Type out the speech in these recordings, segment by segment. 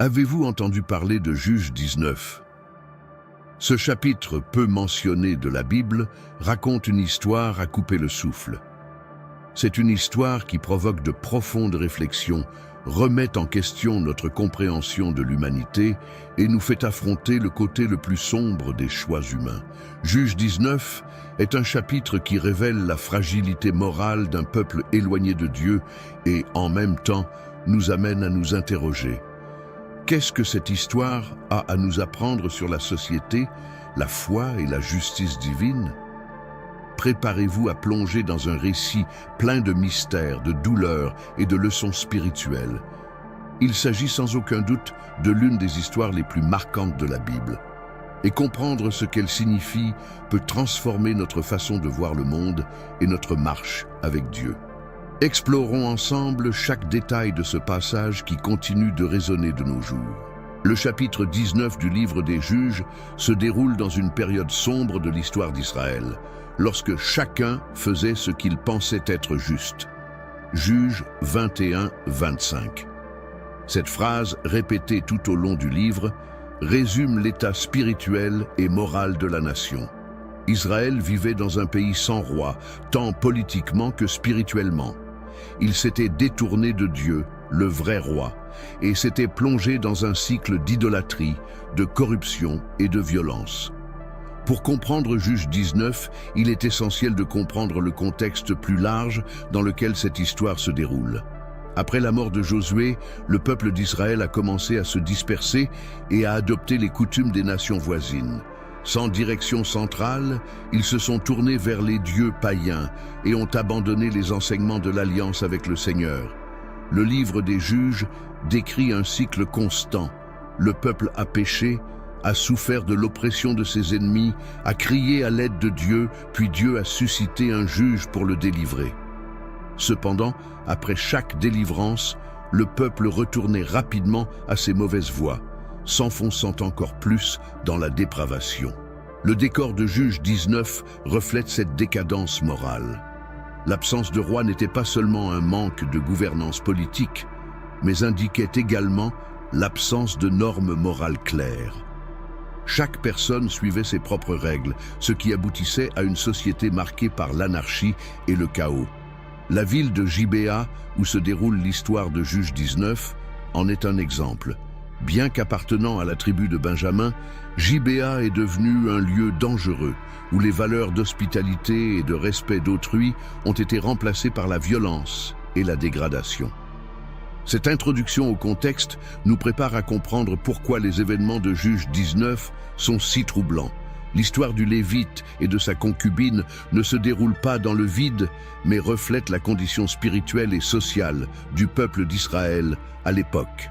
Avez-vous entendu parler de Juge 19? Ce chapitre peu mentionné de la Bible raconte une histoire à couper le souffle. C'est une histoire qui provoque de profondes réflexions, remet en question notre compréhension de l'humanité et nous fait affronter le côté le plus sombre des choix humains. Juge 19 est un chapitre qui révèle la fragilité morale d'un peuple éloigné de Dieu et, en même temps, nous amène à nous interroger. Qu'est-ce que cette histoire a à nous apprendre sur la société, la foi et la justice divine? Préparez-vous à plonger dans un récit plein de mystères, de douleurs et de leçons spirituelles. Il s'agit sans aucun doute de l'une des histoires les plus marquantes de la Bible. Et comprendre ce qu'elle signifie peut transformer notre façon de voir le monde et notre marche avec Dieu. Explorons ensemble chaque détail de ce passage qui continue de résonner de nos jours. Le chapitre 19 du livre des Juges se déroule dans une période sombre de l'histoire d'Israël, lorsque chacun faisait ce qu'il pensait être juste. Juges 21-25. Cette phrase, répétée tout au long du livre, résume l'état spirituel et moral de la nation. Israël vivait dans un pays sans roi, tant politiquement que spirituellement. Il s'était détourné de Dieu, le vrai roi, et s'était plongé dans un cycle d'idolâtrie, de corruption et de violence. Pour comprendre Juge 19, il est essentiel de comprendre le contexte plus large dans lequel cette histoire se déroule. Après la mort de Josué, le peuple d'Israël a commencé à se disperser et à adopter les coutumes des nations voisines. Sans direction centrale, ils se sont tournés vers les dieux païens et ont abandonné les enseignements de l'alliance avec le Seigneur. Le livre des Juges décrit un cycle constant. Le peuple a péché, a souffert de l'oppression de ses ennemis, a crié à l'aide de Dieu, puis Dieu a suscité un juge pour le délivrer. Cependant, après chaque délivrance, le peuple retournait rapidement à ses mauvaises voies, s'enfonçant encore plus dans la dépravation. Le décor de Juge 19 reflète cette décadence morale. L'absence de roi n'était pas seulement un manque de gouvernance politique, mais indiquait également l'absence de normes morales claires. Chaque personne suivait ses propres règles, ce qui aboutissait à une société marquée par l'anarchie et le chaos. La ville de Gibéa, où se déroule l'histoire de Juge 19, en est un exemple. Bien qu'appartenant à la tribu de Benjamin, Gibéa est devenu un lieu dangereux, où les valeurs d'hospitalité et de respect d'autrui ont été remplacées par la violence et la dégradation. Cette introduction au contexte nous prépare à comprendre pourquoi les événements de Juge 19 sont si troublants. L'histoire du Lévite et de sa concubine ne se déroule pas dans le vide, mais reflète la condition spirituelle et sociale du peuple d'Israël à l'époque.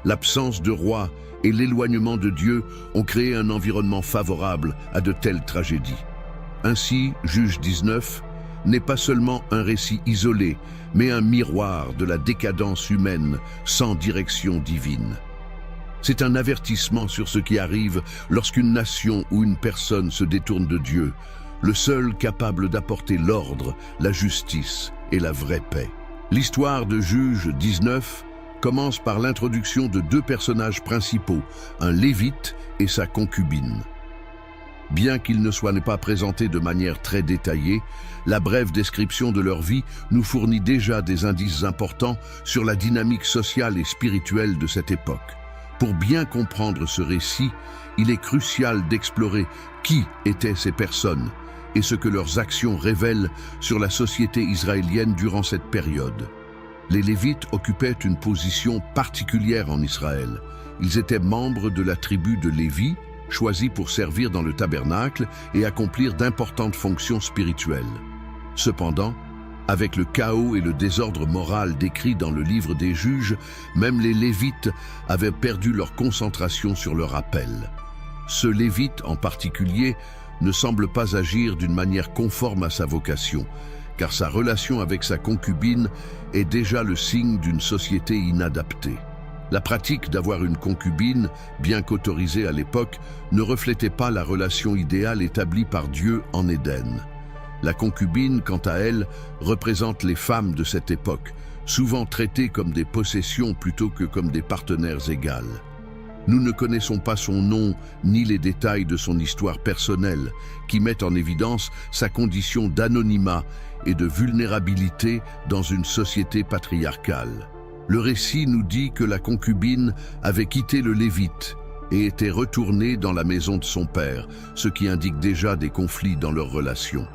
L'absence de roi et l'éloignement de Dieu ont créé un environnement favorable à de telles tragédies. Ainsi, Juge 19 n'est pas seulement un récit isolé, mais un miroir de la décadence humaine sans direction divine. C'est un avertissement sur ce qui arrive lorsqu'une nation ou une personne se détourne de Dieu, le seul capable d'apporter l'ordre, la justice et la vraie paix. L'histoire de Juge 19 commence par l'introduction de deux personnages principaux, un Lévite et sa concubine. Bien qu'ils ne soient pas présentés de manière très détaillée, la brève description de leur vie nous fournit déjà des indices importants sur la dynamique sociale et spirituelle de cette époque. Pour bien comprendre ce récit, il est crucial d'explorer qui étaient ces personnes et ce que leurs actions révèlent sur la société israélienne durant cette période. Les Lévites occupaient une position particulière en Israël. Ils étaient membres de la tribu de Lévi, choisis pour servir dans le tabernacle et accomplir d'importantes fonctions spirituelles. Cependant, avec le chaos et le désordre moral décrits dans le livre des Juges, même les Lévites avaient perdu leur concentration sur leur appel. Ce Lévite en particulier ne semble pas agir d'une manière conforme à sa vocation, car sa relation avec sa concubine est déjà le signe d'une société inadaptée. La pratique d'avoir une concubine, bien qu'autorisée à l'époque, ne reflétait pas la relation idéale établie par Dieu en Éden. La concubine, quant à elle, représente les femmes de cette époque, souvent traités comme des possessions plutôt que comme des partenaires égales. Nous ne connaissons pas son nom ni les détails de son histoire personnelle, qui mettent en évidence sa condition d'anonymat et de vulnérabilité dans une société patriarcale. Le récit nous dit que la concubine avait quitté le Lévite et était retournée dans la maison de son père, ce qui indique déjà des conflits dans leur relation.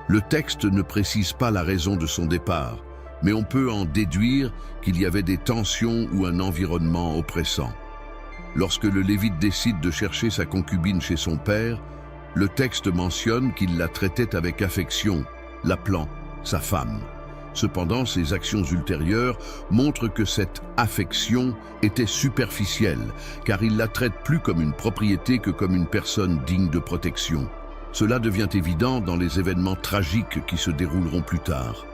Le texte ne précise pas la raison de son départ, mais on peut en déduire qu'il y avait des tensions ou un environnement oppressant. Lorsque le Lévite décide de chercher sa concubine chez son père, le texte mentionne qu'il la traitait avec affection, l'appelant sa femme. Cependant, ses actions ultérieures montrent que cette affection était superficielle, car il la traite plus comme une propriété que comme une personne digne de protection. Cela devient évident dans les événements tragiques qui se dérouleront plus tard.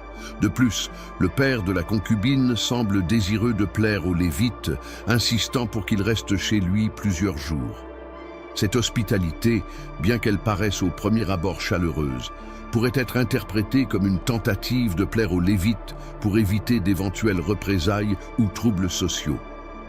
De plus, le père de la concubine semble désireux de plaire au Lévite, insistant pour qu'il reste chez lui plusieurs jours. Cette hospitalité, bien qu'elle paraisse au premier abord chaleureuse, pourrait être interprétée comme une tentative de plaire au Lévite pour éviter d'éventuelles représailles ou troubles sociaux.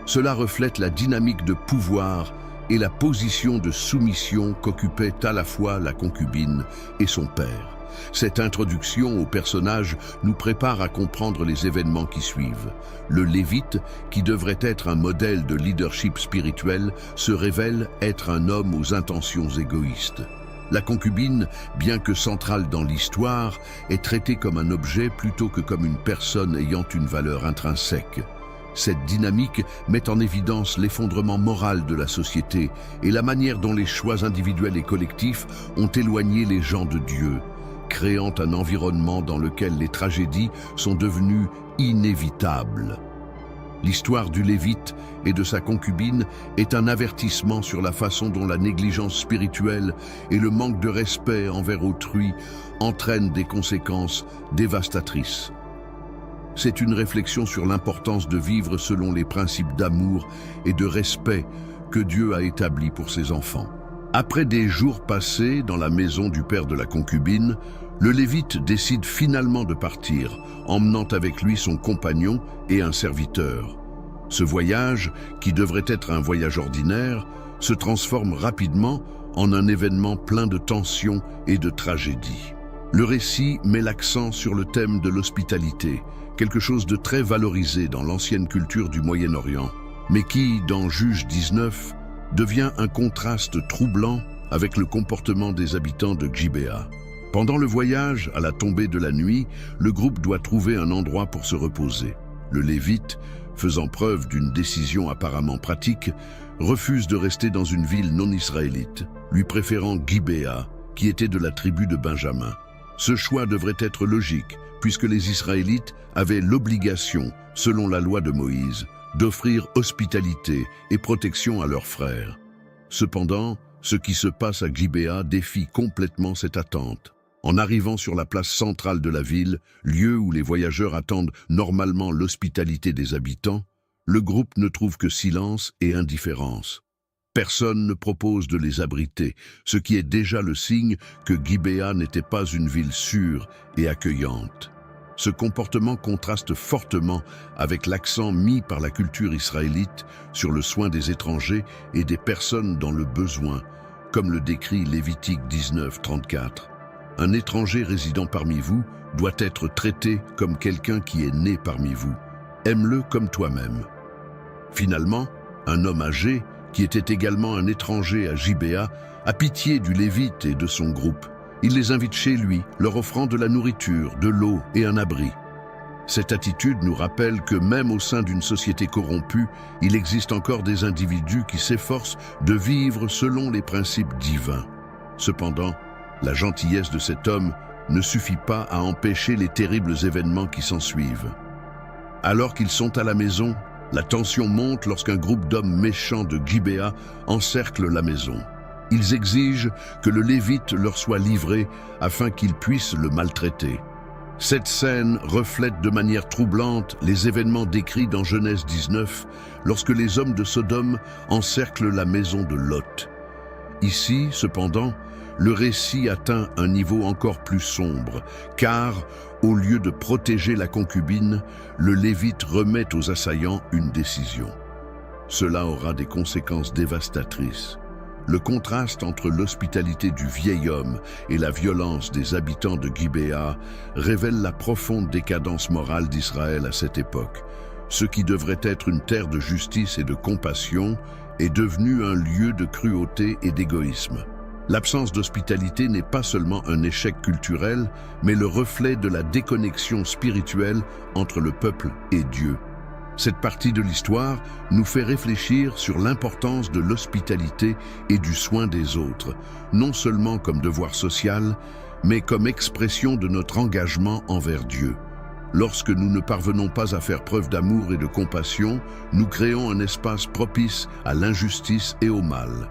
Cela reflète la dynamique de pouvoir et la position de soumission qu'occupaient à la fois la concubine et son père. Cette introduction au personnage nous prépare à comprendre les événements qui suivent. Le Lévite, qui devrait être un modèle de leadership spirituel, se révèle être un homme aux intentions égoïstes. La concubine, bien que centrale dans l'histoire, est traitée comme un objet plutôt que comme une personne ayant une valeur intrinsèque. Cette dynamique met en évidence l'effondrement moral de la société et la manière dont les choix individuels et collectifs ont éloigné les gens de Dieu, créant un environnement dans lequel les tragédies sont devenues inévitables. L'histoire du Lévite et de sa concubine est un avertissement sur la façon dont la négligence spirituelle et le manque de respect envers autrui entraînent des conséquences dévastatrices. C'est une réflexion sur l'importance de vivre selon les principes d'amour et de respect que Dieu a établis pour ses enfants. Après des jours passés dans la maison du père de la concubine, le Lévite décide finalement de partir, emmenant avec lui son compagnon et un serviteur. Ce voyage, qui devrait être un voyage ordinaire, se transforme rapidement en un événement plein de tensions et de tragédies. Le récit met l'accent sur le thème de l'hospitalité, quelque chose de très valorisé dans l'ancienne culture du Moyen-Orient, mais qui, dans Juge 19, devient un contraste troublant avec le comportement des habitants de Gibéa. Pendant le voyage, à la tombée de la nuit, le groupe doit trouver un endroit pour se reposer. Le Lévite, faisant preuve d'une décision apparemment pratique, refuse de rester dans une ville non israélite, lui préférant Gibéa, qui était de la tribu de Benjamin. Ce choix devrait être logique, puisque les Israélites avaient l'obligation, selon la loi de Moïse, d'offrir hospitalité et protection à leurs frères. Cependant, ce qui se passe à Gibéa défie complètement cette attente. En arrivant sur la place centrale de la ville, lieu où les voyageurs attendent normalement l'hospitalité des habitants, le groupe ne trouve que silence et indifférence. Personne ne propose de les abriter, ce qui est déjà le signe que Gibéa n'était pas une ville sûre et accueillante. Ce comportement contraste fortement avec l'accent mis par la culture israélite sur le soin des étrangers et des personnes dans le besoin, comme le décrit Lévitique 19, 34. Un étranger résidant parmi vous doit être traité comme quelqu'un qui est né parmi vous. Aime-le comme toi-même. Finalement, un homme âgé, qui était également un étranger à Gibéa, a pitié du Lévite et de son groupe. Il les invite chez lui, leur offrant de la nourriture, de l'eau et un abri. Cette attitude nous rappelle que même au sein d'une société corrompue, il existe encore des individus qui s'efforcent de vivre selon les principes divins. Cependant, la gentillesse de cet homme ne suffit pas à empêcher les terribles événements qui s'ensuivent. Alors qu'ils sont à la maison, la tension monte lorsqu'un groupe d'hommes méchants de Gibéa encercle la maison. Ils exigent que le Lévite leur soit livré afin qu'ils puissent le maltraiter. Cette scène reflète de manière troublante les événements décrits dans Genèse 19, lorsque les hommes de Sodome encerclent la maison de Lot. Ici, cependant, le récit atteint un niveau encore plus sombre, car, au lieu de protéger la concubine, le Lévite remet aux assaillants une décision. Cela aura des conséquences dévastatrices. Le contraste entre l'hospitalité du vieil homme et la violence des habitants de Gibéa révèle la profonde décadence morale d'Israël à cette époque. Ce qui devrait être une terre de justice et de compassion est devenu un lieu de cruauté et d'égoïsme. L'absence d'hospitalité n'est pas seulement un échec culturel, mais le reflet de la déconnexion spirituelle entre le peuple et Dieu. Cette partie de l'histoire nous fait réfléchir sur l'importance de l'hospitalité et du soin des autres, non seulement comme devoir social, mais comme expression de notre engagement envers Dieu. Lorsque nous ne parvenons pas à faire preuve d'amour et de compassion, nous créons un espace propice à l'injustice et au mal.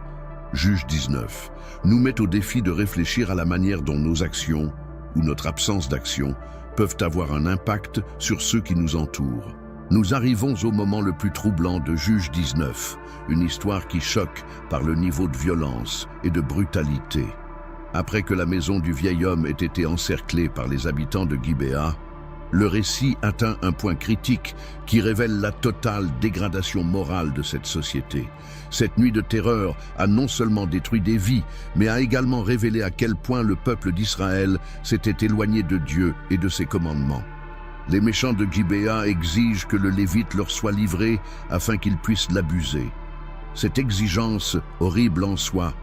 Juge 19 nous met au défi de réfléchir à la manière dont nos actions, ou notre absence d'action, peuvent avoir un impact sur ceux qui nous entourent. Nous arrivons au moment le plus troublant de Juge 19, une histoire qui choque par le niveau de violence et de brutalité. Après que la maison du vieil homme ait été encerclée par les habitants de Gibéa, le récit atteint un point critique qui révèle la totale dégradation morale de cette société. Cette nuit de terreur a non seulement détruit des vies, mais a également révélé à quel point le peuple d'Israël s'était éloigné de Dieu et de ses commandements. Les méchants de Gibéa exigent que le Lévite leur soit livré afin qu'ils puissent l'abuser. Cette exigence, horrible en soi,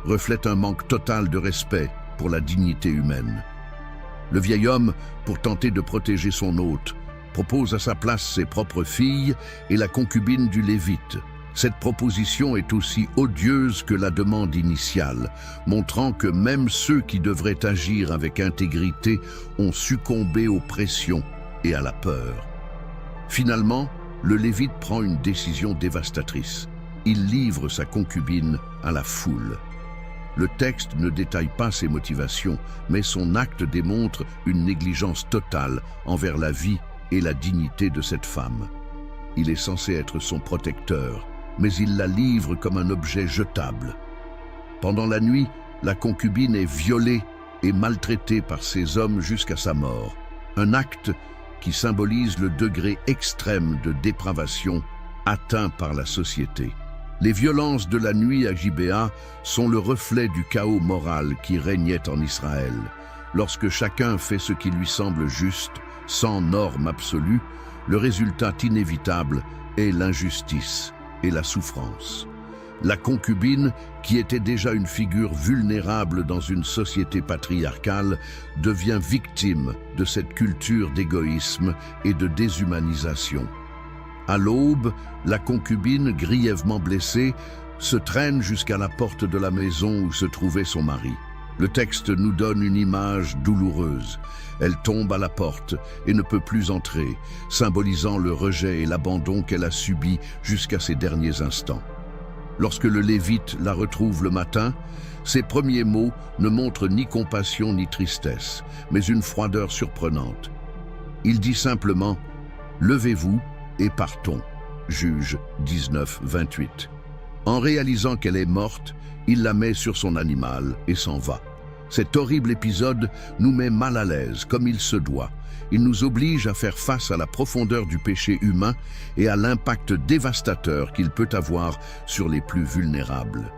reflète un manque total de respect pour la dignité humaine. Le vieil homme, pour tenter de protéger son hôte, propose à sa place ses propres filles et la concubine du Lévite. Cette proposition est aussi odieuse que la demande initiale, montrant que même ceux qui devraient agir avec intégrité ont succombé aux pressions et à la peur. Finalement, le Lévite prend une décision dévastatrice. Il livre sa concubine à la foule. Le texte ne détaille pas ses motivations, mais son acte démontre une négligence totale envers la vie et la dignité de cette femme. Il est censé être son protecteur, mais il la livre comme un objet jetable. Pendant la nuit, la concubine est violée et maltraitée par ses hommes jusqu'à sa mort. Un acte qui symbolise le degré extrême de dépravation atteint par la société. Les violences de la nuit à Gibéa sont le reflet du chaos moral qui régnait en Israël. Lorsque chacun fait ce qui lui semble juste, sans norme absolue, le résultat inévitable est l'injustice et la souffrance. La concubine, qui était déjà une figure vulnérable dans une société patriarcale, devient victime de cette culture d'égoïsme et de déshumanisation. À l'aube, la concubine, grièvement blessée, se traîne jusqu'à la porte de la maison où se trouvait son mari. Le texte nous donne une image douloureuse. Elle tombe à la porte et ne peut plus entrer, symbolisant le rejet et l'abandon qu'elle a subi jusqu'à ses derniers instants. Lorsque le Lévite la retrouve le matin, ses premiers mots ne montrent ni compassion ni tristesse, mais une froideur surprenante. Il dit simplement « Levez-vous » et partons. Juge 19, 28. En réalisant qu'elle est morte, il la met sur son animal et s'en va. Cet horrible épisode nous met mal à l'aise, comme il se doit. Il nous oblige à faire face à la profondeur du péché humain et à l'impact dévastateur qu'il peut avoir sur les plus vulnérables.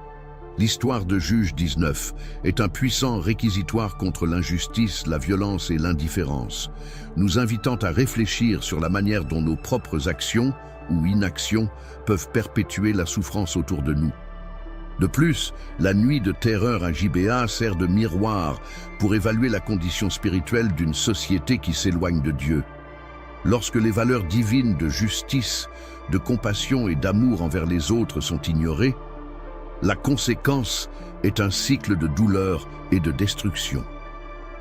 L'histoire de Juge 19 est un puissant réquisitoire contre l'injustice, la violence et l'indifférence, nous invitant à réfléchir sur la manière dont nos propres actions ou inactions peuvent perpétuer la souffrance autour de nous. De plus, la nuit de terreur à Gibéa sert de miroir pour évaluer la condition spirituelle d'une société qui s'éloigne de Dieu. Lorsque les valeurs divines de justice, de compassion et d'amour envers les autres sont ignorées, la conséquence est un cycle de douleur et de destruction.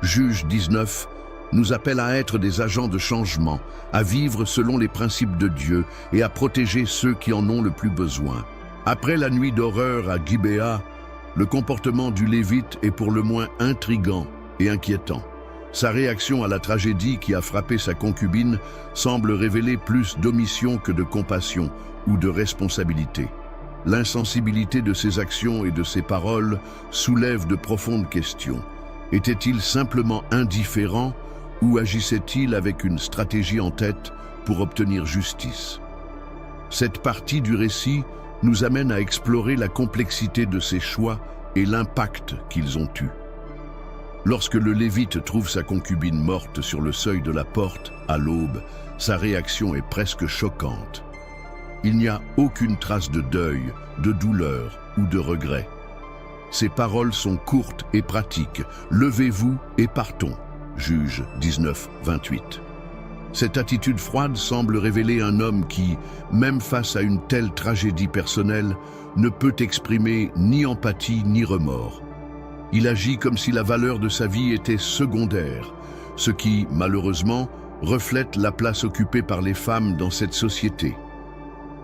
Juge 19 nous appelle à être des agents de changement, à vivre selon les principes de Dieu et à protéger ceux qui en ont le plus besoin. Après la nuit d'horreur à Gibéa, le comportement du Lévite est pour le moins intrigant et inquiétant. Sa réaction à la tragédie qui a frappé sa concubine semble révéler plus d'omission que de compassion ou de responsabilité. L'insensibilité de ses actions et de ses paroles soulève de profondes questions. Était-il simplement indifférent ou agissait-il avec une stratégie en tête pour obtenir justice? Cette partie du récit nous amène à explorer la complexité de ses choix et l'impact qu'ils ont eu. Lorsque le Lévite trouve sa concubine morte sur le seuil de la porte, à l'aube, sa réaction est presque choquante. Il n'y a aucune trace de deuil, de douleur ou de regret. Ses paroles sont courtes et pratiques. « Levez-vous et partons » Juge 19, 28. Cette attitude froide semble révéler un homme qui, même face à une telle tragédie personnelle, ne peut exprimer ni empathie ni remords. Il agit comme si la valeur de sa vie était secondaire, ce qui, malheureusement, reflète la place occupée par les femmes dans cette société.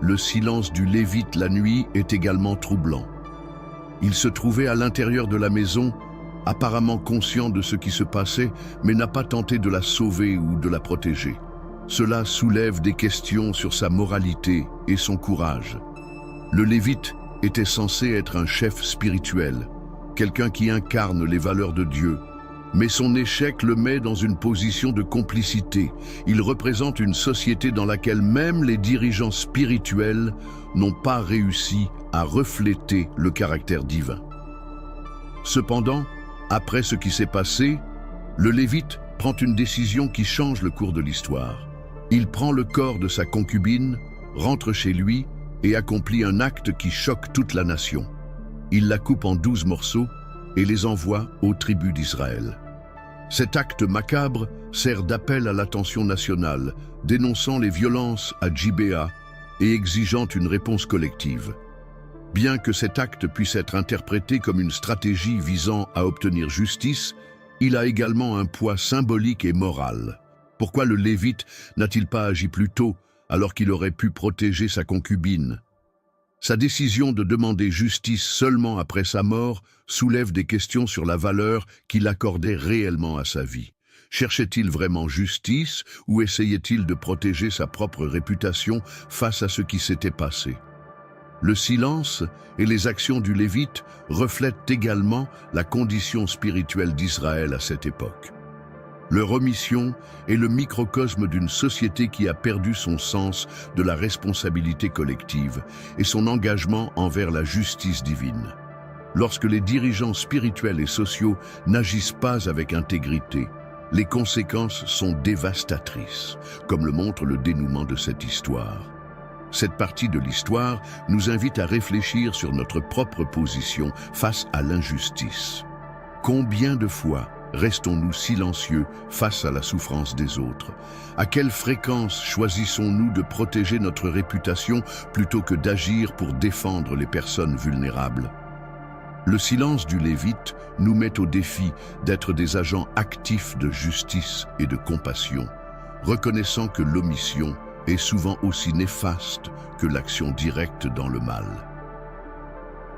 Le silence du Lévite la nuit est également troublant. Il se trouvait à l'intérieur de la maison, apparemment conscient de ce qui se passait, mais n'a pas tenté de la sauver ou de la protéger. Cela soulève des questions sur sa moralité et son courage. Le Lévite était censé être un chef spirituel, quelqu'un qui incarne les valeurs de Dieu. Mais son échec le met dans une position de complicité. Il représente une société dans laquelle même les dirigeants spirituels n'ont pas réussi à refléter le caractère divin. Cependant, après ce qui s'est passé, le Lévite prend une décision qui change le cours de l'histoire. Il prend le corps de sa concubine, rentre chez lui et accomplit un acte qui choque toute la nation. Il la coupe en 12 morceaux et les envoie aux tribus d'Israël. Cet acte macabre sert d'appel à l'attention nationale, dénonçant les violences à Gibéa et exigeant une réponse collective. Bien que cet acte puisse être interprété comme une stratégie visant à obtenir justice, il a également un poids symbolique et moral. Pourquoi le Lévite n'a-t-il pas agi plus tôt alors qu'il aurait pu protéger sa concubine? Sa décision de demander justice seulement après sa mort soulève des questions sur la valeur qu'il accordait réellement à sa vie. Cherchait-il vraiment justice ou essayait-il de protéger sa propre réputation face à ce qui s'était passé? Le silence et les actions du Lévite reflètent également la condition spirituelle d'Israël à cette époque. Leur omission est le microcosme d'une société qui a perdu son sens de la responsabilité collective et son engagement envers la justice divine. Lorsque les dirigeants spirituels et sociaux n'agissent pas avec intégrité, les conséquences sont dévastatrices, comme le montre le dénouement de cette histoire. Cette partie de l'histoire nous invite à réfléchir sur notre propre position face à l'injustice. Combien de fois restons-nous silencieux face à la souffrance des autres? À quelle fréquence choisissons-nous de protéger notre réputation plutôt que d'agir pour défendre les personnes vulnérables? Le silence du Lévite nous met au défi d'être des agents actifs de justice et de compassion, reconnaissant que l'omission est souvent aussi néfaste que l'action directe dans le mal.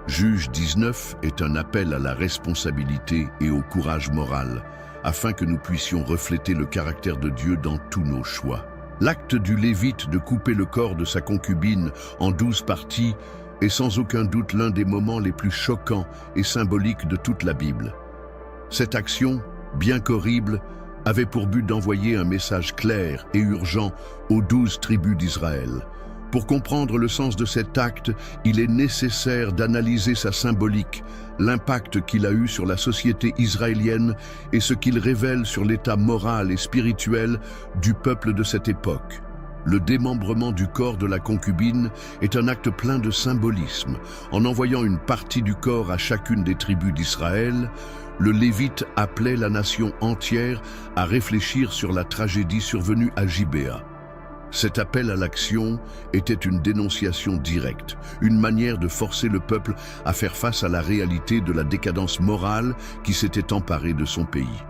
Juge 19 est un appel à la responsabilité et au courage moral, afin que nous puissions refléter le caractère de Dieu dans tous nos choix. L'acte du Lévite de couper le corps de sa concubine en 12 parties est sans aucun doute l'un des moments les plus choquants et symboliques de toute la Bible. Cette action, bien qu'horrible, avait pour but d'envoyer un message clair et urgent aux 12 tribus d'Israël. Pour comprendre le sens de cet acte, il est nécessaire d'analyser sa symbolique, l'impact qu'il a eu sur la société israélienne et ce qu'il révèle sur l'état moral et spirituel du peuple de cette époque. Le démembrement du corps de la concubine est un acte plein de symbolisme. En envoyant une partie du corps à chacune des tribus d'Israël, le Lévite appelait la nation entière à réfléchir sur la tragédie survenue à Gibéa. Cet appel à l'action était une dénonciation directe, une manière de forcer le peuple à faire face à la réalité de la décadence morale qui s'était emparée de son pays.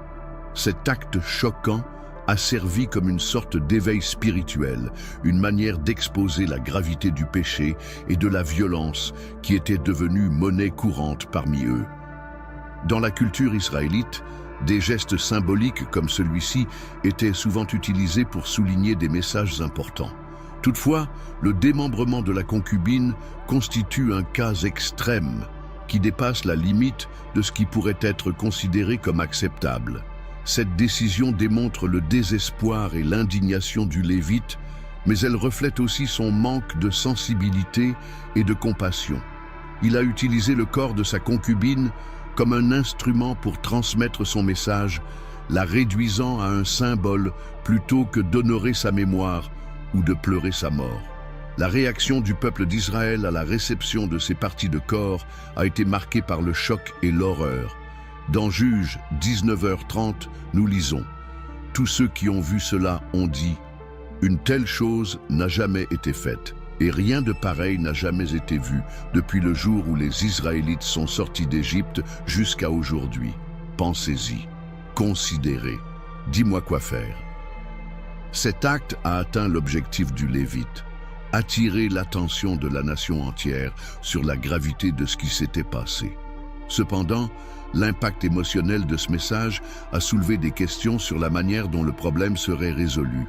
Cet acte choquant a servi comme une sorte d'éveil spirituel, une manière d'exposer la gravité du péché et de la violence qui était devenue monnaie courante parmi eux. Dans la culture israélite, des gestes symboliques comme celui-ci étaient souvent utilisés pour souligner des messages importants. Toutefois, le démembrement de la concubine constitue un cas extrême qui dépasse la limite de ce qui pourrait être considéré comme acceptable. Cette décision démontre le désespoir et l'indignation du Lévite, mais elle reflète aussi son manque de sensibilité et de compassion. Il a utilisé le corps de sa concubine comme un instrument pour transmettre son message, la réduisant à un symbole plutôt que d'honorer sa mémoire ou de pleurer sa mort. La réaction du peuple d'Israël à la réception de ces parties de corps a été marquée par le choc et l'horreur. Dans Juges 19h30, nous lisons « Tous ceux qui ont vu cela ont dit « Une telle chose n'a jamais été faite, et rien de pareil n'a jamais été vu depuis le jour où les Israélites sont sortis d'Égypte jusqu'à aujourd'hui. Pensez-y, considérez, dis-moi quoi faire. » Cet acte a atteint l'objectif du Lévite, attirer l'attention de la nation entière sur la gravité de ce qui s'était passé. Cependant, l'impact émotionnel de ce message a soulevé des questions sur la manière dont le problème serait résolu.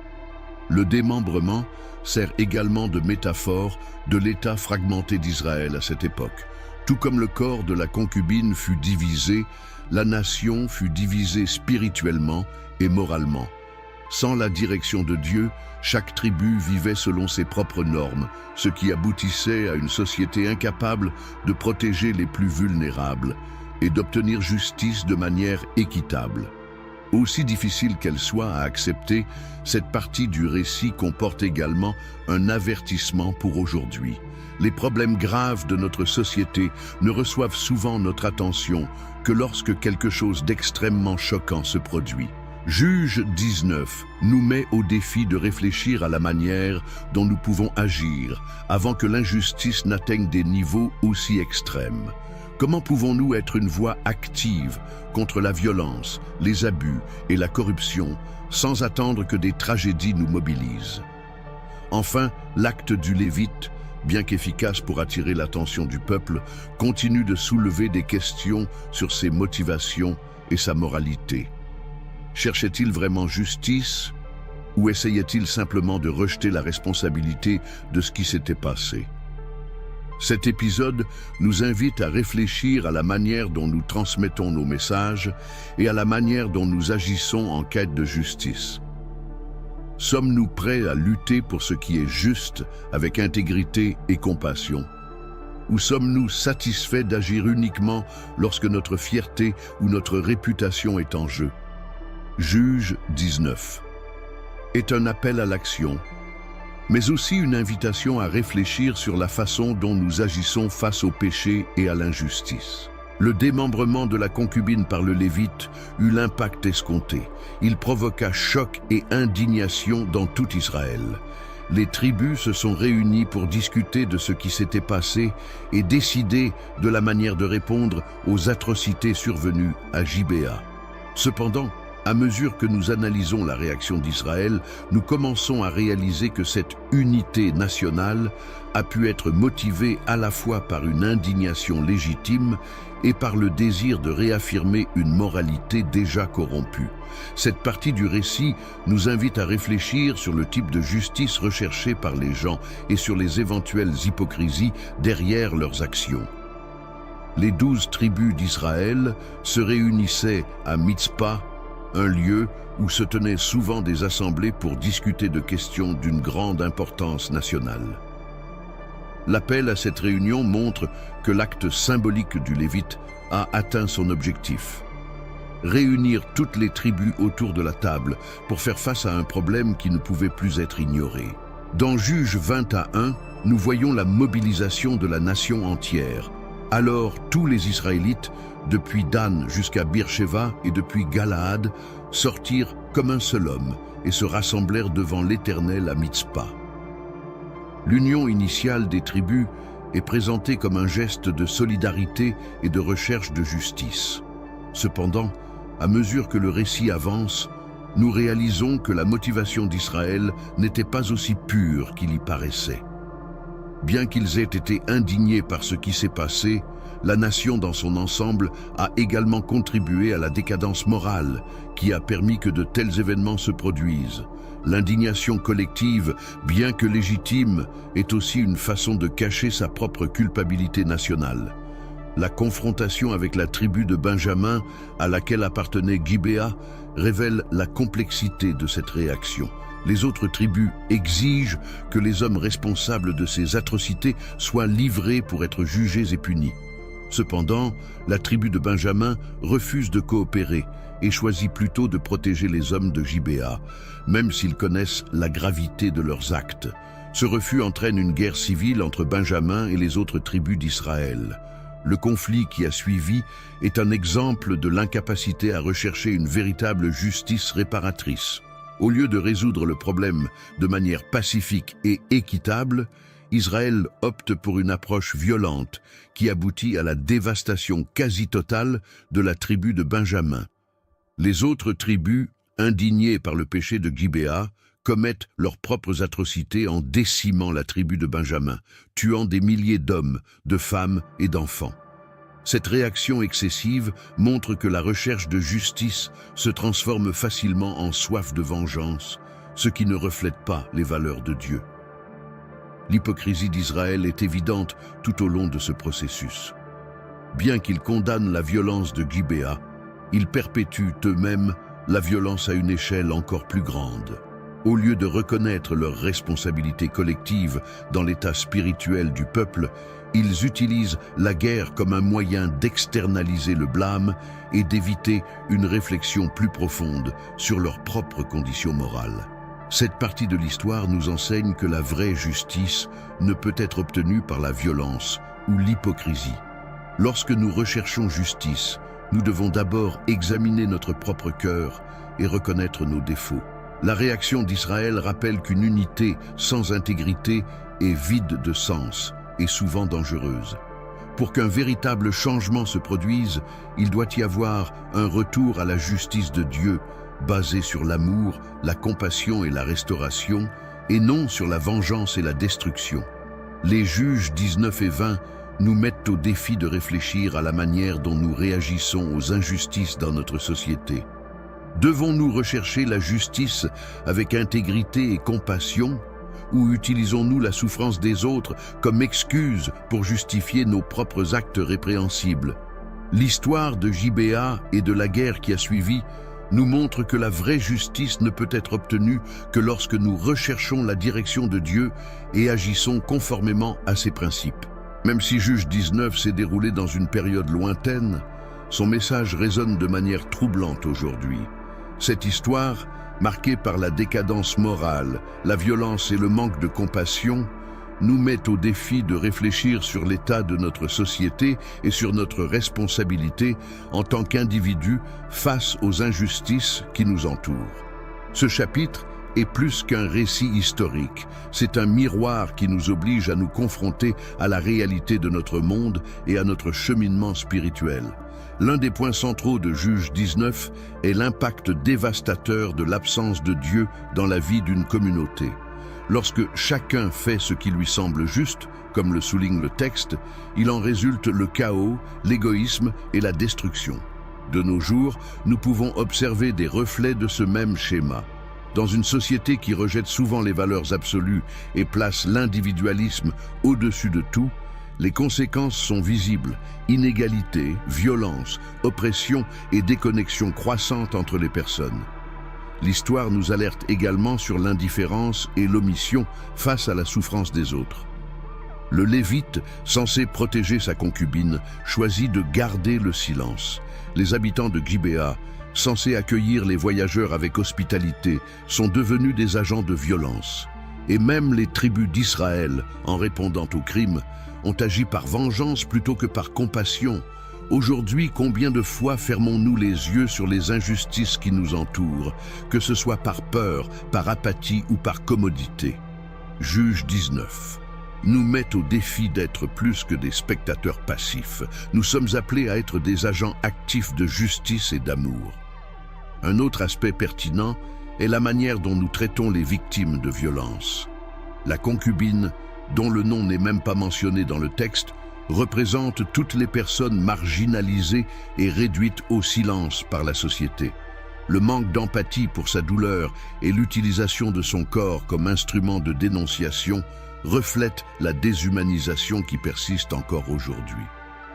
Le démembrement sert également de métaphore de l'état fragmenté d'Israël à cette époque. Tout comme le corps de la concubine fut divisé, la nation fut divisée spirituellement et moralement. Sans la direction de Dieu, chaque tribu vivait selon ses propres normes, ce qui aboutissait à une société incapable de protéger les plus vulnérables et d'obtenir justice de manière équitable. Aussi difficile qu'elle soit à accepter, cette partie du récit comporte également un avertissement pour aujourd'hui. Les problèmes graves de notre société ne reçoivent souvent notre attention que lorsque quelque chose d'extrêmement choquant se produit. Juge 19 nous met au défi de réfléchir à la manière dont nous pouvons agir avant que l'injustice n'atteigne des niveaux aussi extrêmes. Comment pouvons-nous être une voix active contre la violence, les abus et la corruption sans attendre que des tragédies nous mobilisent? Enfin, l'acte du Lévite, bien qu'efficace pour attirer l'attention du peuple, continue de soulever des questions sur ses motivations et sa moralité. Cherchait-il vraiment justice ou essayait-il simplement de rejeter la responsabilité de ce qui s'était passé? Cet épisode nous invite à réfléchir à la manière dont nous transmettons nos messages et à la manière dont nous agissons en quête de justice. Sommes-nous prêts à lutter pour ce qui est juste avec intégrité et compassion? Ou sommes-nous satisfaits d'agir uniquement lorsque notre fierté ou notre réputation est en jeu? Juge 19 est un appel à l'action, mais aussi une invitation à réfléchir sur la façon dont nous agissons face au péché et à l'injustice. Le démembrement de la concubine par le Lévite eut l'impact escompté. Il provoqua choc et indignation dans tout Israël. Les tribus se sont réunies pour discuter de ce qui s'était passé et décider de la manière de répondre aux atrocités survenues à Gibéa. Cependant, à mesure que nous analysons la réaction d'Israël, nous commençons à réaliser que cette unité nationale a pu être motivée à la fois par une indignation légitime et par le désir de réaffirmer une moralité déjà corrompue. Cette partie du récit nous invite à réfléchir sur le type de justice recherchée par les gens et sur les éventuelles hypocrisies derrière leurs actions. Les 12 tribus d'Israël se réunissaient à Mitzpah, un lieu où se tenaient souvent des assemblées pour discuter de questions d'une grande importance nationale. L'appel à cette réunion montre que l'acte symbolique du Lévite a atteint son objectif. Réunir toutes les tribus autour de la table pour faire face à un problème qui ne pouvait plus être ignoré. Dans Juge 21, nous voyons la mobilisation de la nation entière. Alors tous les Israélites, depuis Dan jusqu'à Beersheba et depuis Galaad, sortirent comme un seul homme et se rassemblèrent devant l'Éternel à Mitzpah. L'union initiale des tribus est présentée comme un geste de solidarité et de recherche de justice. Cependant, à mesure que le récit avance, nous réalisons que la motivation d'Israël n'était pas aussi pure qu'il y paraissait. Bien qu'ils aient été indignés par ce qui s'est passé, la nation dans son ensemble a également contribué à la décadence morale qui a permis que de tels événements se produisent. L'indignation collective, bien que légitime, est aussi une façon de cacher sa propre culpabilité nationale. La confrontation avec la tribu de Benjamin, à laquelle appartenait Gibéa, révèle la complexité de cette réaction. Les autres tribus exigent que les hommes responsables de ces atrocités soient livrés pour être jugés et punis. Cependant, la tribu de Benjamin refuse de coopérer et choisit plutôt de protéger les hommes de Gibéa, même s'ils connaissent la gravité de leurs actes. Ce refus entraîne une guerre civile entre Benjamin et les autres tribus d'Israël. Le conflit qui a suivi est un exemple de l'incapacité à rechercher une véritable justice réparatrice. Au lieu de résoudre le problème de manière pacifique et équitable, Israël opte pour une approche violente qui aboutit à la dévastation quasi totale de la tribu de Benjamin. Les autres tribus, indignées par le péché de Gibéa, commettent leurs propres atrocités en décimant la tribu de Benjamin, tuant des milliers d'hommes, de femmes et d'enfants. Cette réaction excessive montre que la recherche de justice se transforme facilement en soif de vengeance, ce qui ne reflète pas les valeurs de Dieu. L'hypocrisie d'Israël est évidente tout au long de ce processus. Bien qu'ils condamnent la violence de Gibéa, ils perpétuent eux-mêmes la violence à une échelle encore plus grande. Au lieu de reconnaître leur responsabilité collective dans l'état spirituel du peuple, ils utilisent la guerre comme un moyen d'externaliser le blâme et d'éviter une réflexion plus profonde sur leurs propres conditions morales. Cette partie de l'histoire nous enseigne que la vraie justice ne peut être obtenue par la violence ou l'hypocrisie. Lorsque nous recherchons justice, nous devons d'abord examiner notre propre cœur et reconnaître nos défauts. La réaction d'Israël rappelle qu'une unité sans intégrité est vide de sens et souvent dangereuse. Pour qu'un véritable changement se produise, il doit y avoir un retour à la justice de Dieu, basé sur l'amour, la compassion et la restauration, et non sur la vengeance et la destruction. Les Juges 19 et 20 nous mettent au défi de réfléchir à la manière dont nous réagissons aux injustices dans notre société. Devons-nous rechercher la justice avec intégrité et compassion, ou utilisons-nous la souffrance des autres comme excuse pour justifier nos propres actes répréhensibles? L'histoire de Gibéa et de la guerre qui a suivi nous montre que la vraie justice ne peut être obtenue que lorsque nous recherchons la direction de Dieu et agissons conformément à ses principes. Même si Juge 19 s'est déroulé dans une période lointaine, son message résonne de manière troublante aujourd'hui. Cette histoire, marquée par la décadence morale, la violence et le manque de compassion, nous met au défi de réfléchir sur l'état de notre société et sur notre responsabilité en tant qu'individus face aux injustices qui nous entourent. Ce chapitre est plus qu'un récit historique, c'est un miroir qui nous oblige à nous confronter à la réalité de notre monde et à notre cheminement spirituel. L'un des points centraux de Juge 19 est l'impact dévastateur de l'absence de Dieu dans la vie d'une communauté. Lorsque chacun fait ce qui lui semble juste, comme le souligne le texte, il en résulte le chaos, l'égoïsme et la destruction. De nos jours, nous pouvons observer des reflets de ce même schéma. Dans une société qui rejette souvent les valeurs absolues et place l'individualisme au-dessus de tout, les conséquences sont visibles: inégalité, violence, oppression et déconnexion croissante entre les personnes. L'histoire nous alerte également sur l'indifférence et l'omission face à la souffrance des autres. Le Lévite, censé protéger sa concubine, choisit de garder le silence. Les habitants de Gibéa, censés accueillir les voyageurs avec hospitalité, sont devenus des agents de violence. Et même les tribus d'Israël, en répondant au crime, ont agi par vengeance plutôt que par compassion. Aujourd'hui, combien de fois fermons-nous les yeux sur les injustices qui nous entourent, que ce soit par peur, par apathie ou par commodité? Juge 19 nous met au défi d'être plus que des spectateurs passifs. Nous sommes appelés à être des agents actifs de justice et d'amour. Un autre aspect pertinent est la manière dont nous traitons les victimes de violences. La concubine dont le nom n'est même pas mentionné dans le texte, représente toutes les personnes marginalisées et réduites au silence par la société. Le manque d'empathie pour sa douleur et l'utilisation de son corps comme instrument de dénonciation reflètent la déshumanisation qui persiste encore aujourd'hui.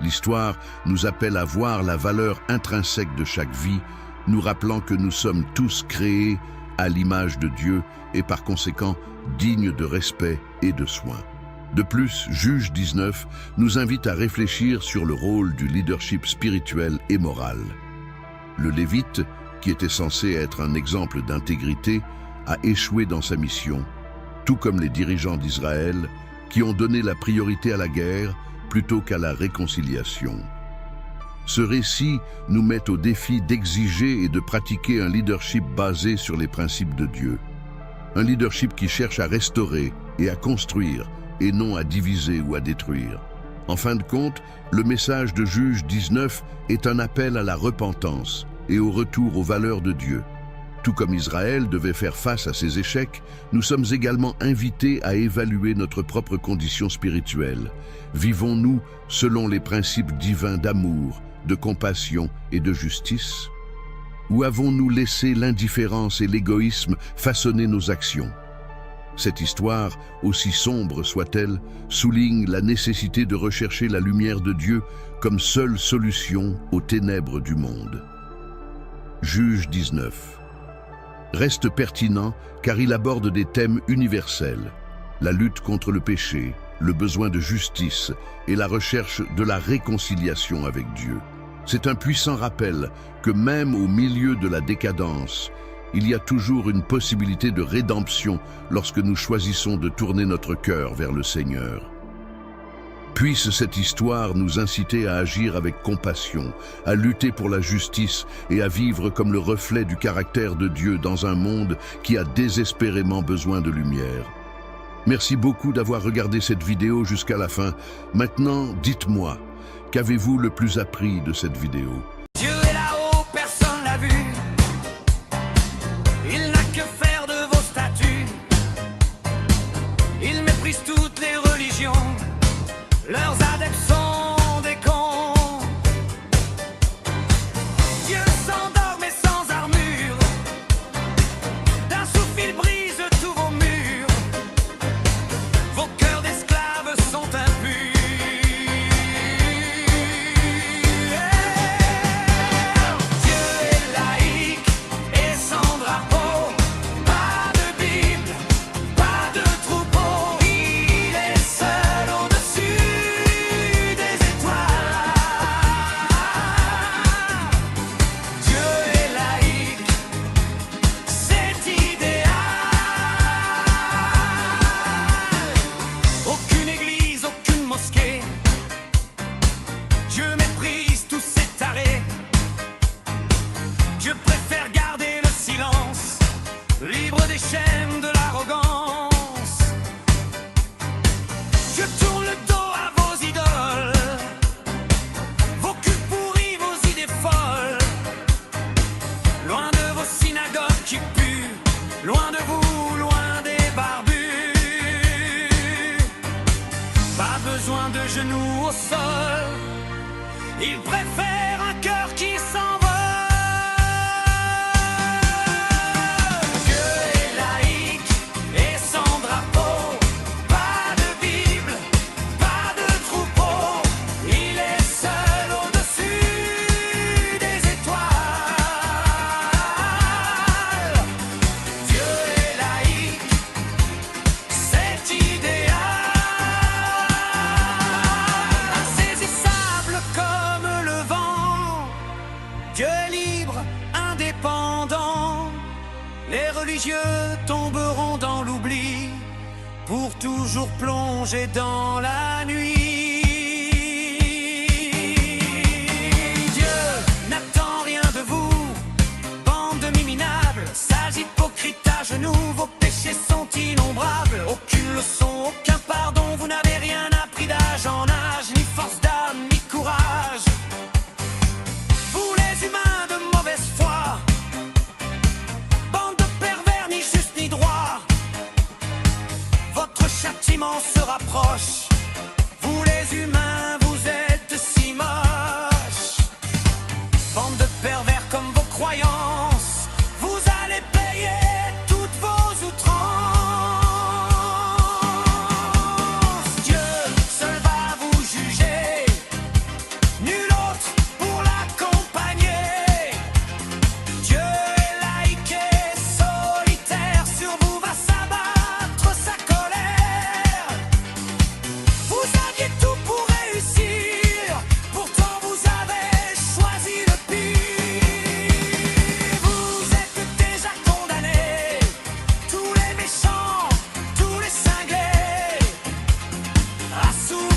L'histoire nous appelle à voir la valeur intrinsèque de chaque vie, nous rappelant que nous sommes tous créés à l'image de Dieu et par conséquent dignes de respect et de soins. De plus, Juge 19 nous invite à réfléchir sur le rôle du leadership spirituel et moral. Le Lévite, qui était censé être un exemple d'intégrité, a échoué dans sa mission, tout comme les dirigeants d'Israël, qui ont donné la priorité à la guerre plutôt qu'à la réconciliation. Ce récit nous met au défi d'exiger et de pratiquer un leadership basé sur les principes de Dieu. Un leadership qui cherche à restaurer et à construire, et non à diviser ou à détruire. En fin de compte, le message de Juge 19 est un appel à la repentance et au retour aux valeurs de Dieu. Tout comme Israël devait faire face à ses échecs, nous sommes également invités à évaluer notre propre condition spirituelle. Vivons-nous selon les principes divins d'amour, de compassion et de justice? Ou avons-nous laissé l'indifférence et l'égoïsme façonner nos actions? Cette histoire, aussi sombre soit-elle, souligne la nécessité de rechercher la lumière de Dieu comme seule solution aux ténèbres du monde. Juge 19 reste pertinent car il aborde des thèmes universels, la lutte contre le péché, le besoin de justice et la recherche de la réconciliation avec Dieu. C'est un puissant rappel que même au milieu de la décadence, il y a toujours une possibilité de rédemption lorsque nous choisissons de tourner notre cœur vers le Seigneur. Puisse cette histoire nous inciter à agir avec compassion, à lutter pour la justice et à vivre comme le reflet du caractère de Dieu dans un monde qui a désespérément besoin de lumière. Merci beaucoup d'avoir regardé cette vidéo jusqu'à la fin. Maintenant, dites-moi, qu'avez-vous le plus appris de cette vidéo? Dieu est là-haut, personne l'a vu. Il n'a que faire de vos statuts. Il méprise toutes les religions. Leurs adeptes sont des cons. Dieu s'endort mais sans armure. D'un souffle il brise tous vos murs. Vos cœurs d'esclaves sont impurs. Dieu est laïque et sans drapeau. Pas de Bible, pas de troupeau. Il est seul au-dessus. Dieu méprise tous ces tarés. Dieu préfère garder le silence, libre des chaînes de l'arrogance. Dieu tourne le dos à vos idoles, vos cultes pourris, vos idées folles. Loin de vos synagogues qui puent, loin de vous, loin des barbus. Pas besoin de genoux au sol. Il préfère un cœur qui s'envole. Dieu est laïque et sans drapeau. Pas de Bible, pas de troupeau. Il est seul au-dessus des étoiles. Dieu est laïque, c'est idéal. Insaisissable comme le vent, Dieu est libre, indépendant. Les religieux tomberont dans l'oubli pour toujours plonger dans la nuit. Dieu n'attend rien de vous, bande de minables, sales hypocrites à genoux. Vos péchés sont innombrables. Aucune leçon, aucun pardon. Vous n'avez rien appris d'âge en âge, ni force d'âme, ni courage. Vous les humains de mauvaise foi, bande de pervers, ni juste ni droit. Votre châtiment sera la soupe.